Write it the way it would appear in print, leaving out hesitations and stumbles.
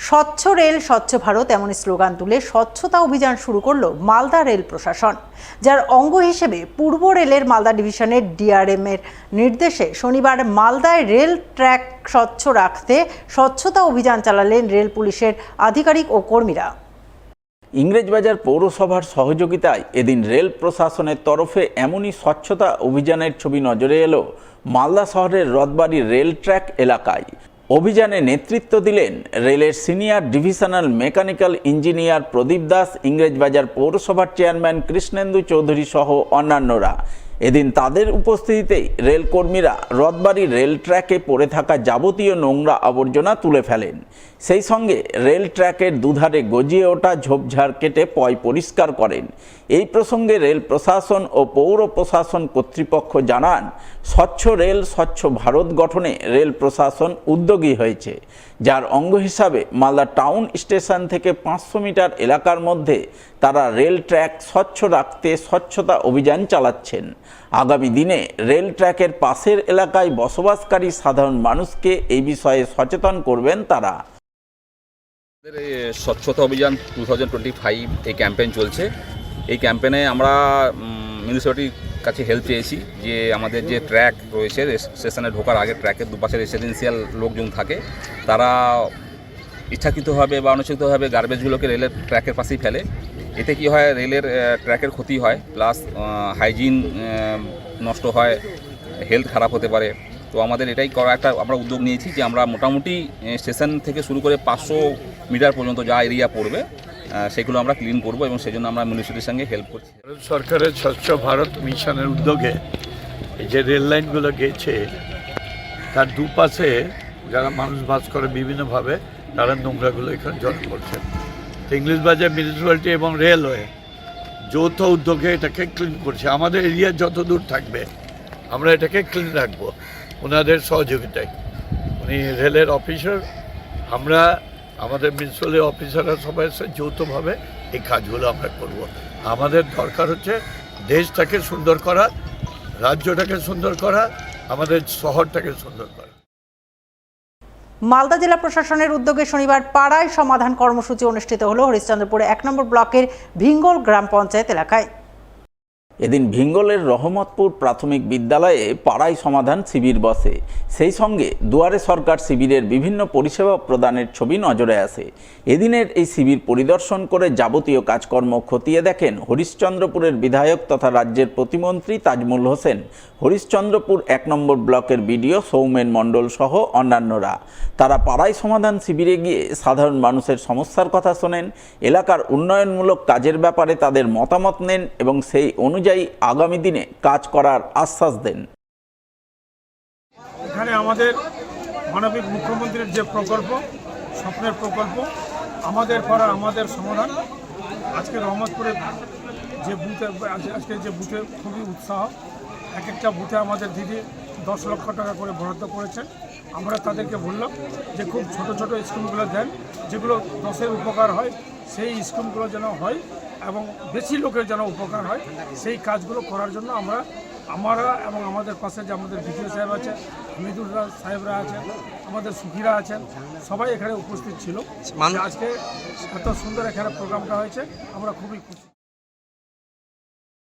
স্বচ্ছ রেল স্বচ্ছ ভারত এমনই স্লোগান তুলে স্বচ্ছতা অভিযান শুরু করল মালদা রেল প্রশাসন, যার অঙ্গ হিসেবে পূর্ব রেলের মালদা ডিভিশনের ডিআরএম এর নির্দেশে শনিবার মালদায় রেল ট্র্যাক স্বচ্ছ রাখতে স্বচ্ছতা অভিযান চালালেন রেল পুলিশের আধিকারিক ও কর্মীরা। ইংরেজবাজার পৌরসভার সহযোগিতায় এদিন রেল প্রশাসনের তরফে এমনই স্বচ্ছতা অভিযানের ছবি নজরে এলো মালদা শহরের রথবাড়ি রেল ট্র্যাক এলাকায়। অভিযানে নেতৃত্ব দিলেন রেলের senior divisional mechanical engineer Pradip Das, Englishbazar পৌরসভার চেয়ারম্যান কৃষ্ণেন্দু চৌধুরী সহ অন্যান্যরা। এদিন তাদের উপস্থিতিতেই রেলকর্মীরা রথবাড়ি রেল ট্র্যাকে পড়ে থাকা যাবতীয় নোংরা আবর্জনা তুলে ফেলেন। সেই সঙ্গে রেল ট্র্যাকের দুধারে গজিয়ে ওঠা ঝোপঝাড় কেটে পয় পরিষ্কার করেন। এই প্রসঙ্গে রেল প্রশাসন ও পৌর প্রশাসন কর্তৃপক্ষ জানান, স্বচ্ছ রেল স্বচ্ছ ভারত গঠনে রেল প্রশাসন উদ্যোগী হয়েছে, যার অঙ্গ হিসাবে মালদা টাউন স্টেশন থেকে 500 মিটার এলাকার মধ্যে তারা রেল ট্র্যাক স্বচ্ছ রাখতে স্বচ্ছতা অভিযান চালাচ্ছেন। আগামী দিনে রেল ট্র্যাকের পাশের এলাকায় বসবাসকারী সাধারণ মানুষকে এই বিষয়ে সচেতন করবেন তারা। স্বচ্ছতা অভিযান 2025 এই ক্যাম্পেইন চলছে। এই ক্যাম্পেইনে আমরা মিউনিসিপ্যালিটির কাছে হেল্প চেয়েছি যে আমাদের যে ট্র্যাক রয়েছে, স্টেশনে ঢোকার আগে ট্র্যাকের দুপাশে রেসিডেন্সিয়াল লোকজন থাকে, তারা ইচ্ছাকৃতভাবে বা অনিচ্ছাকৃতভাবে গার্বেজগুলোকে রেলের ট্র্যাকের পাশেই ফেলে। এতে কি হয়, রেলের ট্র্যাকের ক্ষতি হয়, প্লাস হাইজিন নষ্ট হয়, হেলথ খারাপ হতে পারে। তো আমাদের এটাই করা একটা আমরা উদ্যোগ নিয়েছি যে আমরা মোটামুটি স্টেশন থেকে শুরু করে 500 মিটার পর্যন্ত যা এরিয়া পড়বে সেগুলো আমরা ক্লিন করব এবং সেজন্য আমরা মিউনিসিপ্যালিটির সঙ্গে হেল্প করছি। ভারত সরকারের স্বচ্ছ ভারত মিশনের উদ্যোগে এই যে রেল লাইনগুলো গেছে, তার দুপাশে যারা মানুষ বাস করে বিভিন্নভাবে তারা নোংরাগুলো এখানে জড়ো করছেন। তো ইংরেজবাজার মিউনিসিপ্যালিটি এবং রেলওয়ে যৌথ উদ্যোগে এটাকে ক্লিন করছে। আমাদের এরিয়া যত দূর থাকবে আমরা এটাকে ক্লিন রাখবো ওনাদের সহযোগিতায়। উনি রেলের অফিসার, আমরা আমাদের মিউনিসিপ্যালিটি অফিসাররা সবাই যৌথভাবে এই কাজগুলো আমরা করব। আমাদের দরকার হচ্ছে দেশটাকে সুন্দর করা, রাজ্যটাকে সুন্দর করা, আমাদের শহরটাকে সুন্দর করা। মালদা জেলা প্রশাসনের উদ্যোগে শনিবার পাড়ায় সমাধান কর্মসূচি অনুষ্ঠিত হলো হরিশ্চন্দ্রপুরে 1 নম্বর ব্লকের ভিঙ্গল গ্রাম পঞ্চায়েত এলাকায়। এদিন ভিঙ্গলের রহমতপুর প্রাথমিক বিদ্যালয়ে পাড়ায় সমাধান শিবির বসে। সেই সঙ্গে দুয়ারে সরকার শিবিরের বিভিন্ন পরিষেবা প্রদানের ছবি নজরে আসে। এদিনের এই শিবির পরিদর্শন করে যাবতীয় কাজকর্ম খতিয়ে দেখেন হরিশ্চন্দ্রপুরের বিধায়ক তথা রাজ্যের প্রতিমন্ত্রী তাজমুল হোসেন, হরিশ্চন্দ্রপুর 1 নম্বর ব্লকের বিডিও সৌমেন মণ্ডল সহ অন্যান্যরা। তারা পাড়ায় সমাধান শিবিরে গিয়ে সাধারণ মানুষের সমস্যার কথা শোনেন, এলাকার উন্নয়নমূলক কাজের ব্যাপারে তাদের মতামত নেন এবং সেই অনুযায়ী আগামী দিনে কাজ করার আশ্বাস দেন। এখানে আমাদের মানবিক মুখ্যমন্ত্রীর যে প্রকল্প, স্বপ্নের প্রকল্প, আমাদের পাড়া আমাদের সমাধান, আজকে রহমতপুরে যে বুথে আজকে যে বুথে খুবই উৎসাহ। এক একটা বুথে আমাদের দিদি 10 লক্ষ টাকা করে বরাদ্দ করেছেন। আমরা তাদেরকে বললাম যে খুব ছোট ছোট স্কিমগুলো দেন, যেগুলো 10-এর উপকার হয়, সেই স্কিমগুলো যেন হয় এবং বেশি লোকের যেন উপকার হয়, সেই কাজগুলো করার জন্য আমরা এবং আমাদের পাশে যে আমাদের বিডিও সাহেব আছে, মৃদুল্লাহ সাহেবরা আছেন, আমাদের সুখীরা আছেন, সবাই এখানে উপস্থিত ছিল। আজকে এত সুন্দর এখানে প্রোগ্রামটা হয়েছে, আমরা খুবই খুশি।